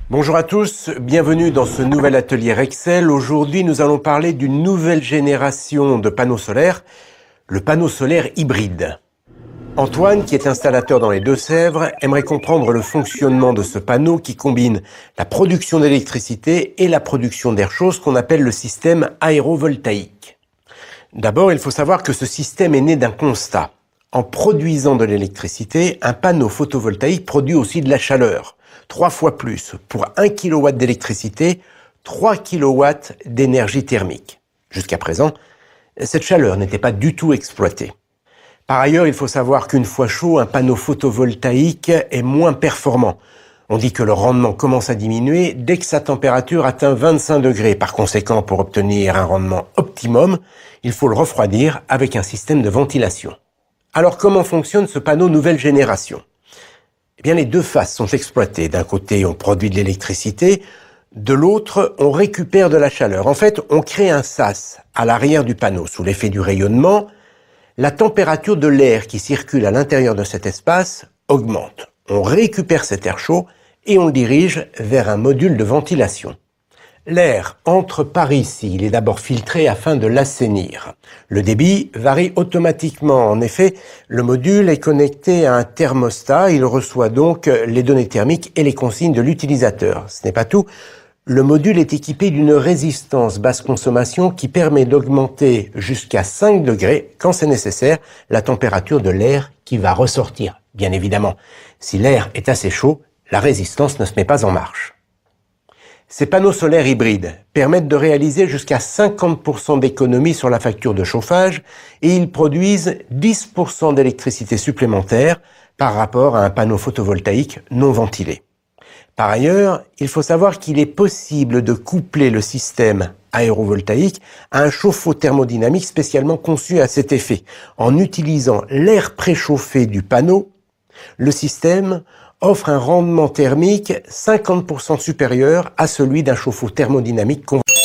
Bonjour à tous, bienvenue dans ce nouvel atelier Rexel. Aujourd'hui, nous allons parler d'une nouvelle génération de panneaux solaires, le panneau solaire hybride. Antoine, qui est installateur dans les Deux-Sèvres, aimerait comprendre le fonctionnement de ce panneau qui combine la production d'électricité et la production d'air chaud, ce qu'on appelle le système aérovoltaïque. D'abord, il faut savoir que ce système est né d'un constat. En produisant de l'électricité, un panneau photovoltaïque produit aussi de la chaleur. 3 fois plus. Pour 1 kW d'électricité, 3 kW d'énergie thermique. Jusqu'à présent, cette chaleur n'était pas du tout exploitée. Par ailleurs, il faut savoir qu'une fois chaud, un panneau photovoltaïque est moins performant. On dit que le rendement commence à diminuer dès que sa température atteint 25 degrés. Par conséquent, pour obtenir un rendement optimum, il faut le refroidir avec un système de ventilation. Alors, comment fonctionne ce panneau nouvelle génération ? Eh bien, les deux faces sont exploitées. D'un côté, on produit de l'électricité. De l'autre, on récupère de la chaleur. En fait, on crée un sas à l'arrière du panneau. Sous l'effet du rayonnement, la température de l'air qui circule à l'intérieur de cet espace augmente. On récupère cet air chaud et on le dirige vers un module de ventilation. L'air entre par ici, il est d'abord filtré afin de l'assainir. Le débit varie automatiquement. En effet, le module est connecté à un thermostat. Il reçoit donc les données thermiques et les consignes de l'utilisateur. Ce n'est pas tout. Le module est équipé d'une résistance basse consommation qui permet d'augmenter jusqu'à 5 degrés, quand c'est nécessaire, la température de l'air qui va ressortir. Bien évidemment, si l'air est assez chaud, la résistance ne se met pas en marche. Ces panneaux solaires hybrides permettent de réaliser jusqu'à 50% d'économie sur la facture de chauffage et ils produisent 10% d'électricité supplémentaire par rapport à un panneau photovoltaïque non ventilé. Par ailleurs, il faut savoir qu'il est possible de coupler le système aérovoltaïque à un chauffe-eau thermodynamique spécialement conçu à cet effet. En utilisant l'air préchauffé du panneau, le système offre un rendement thermique 50% supérieur à celui d'un chauffe-eau thermodynamique conventionnel.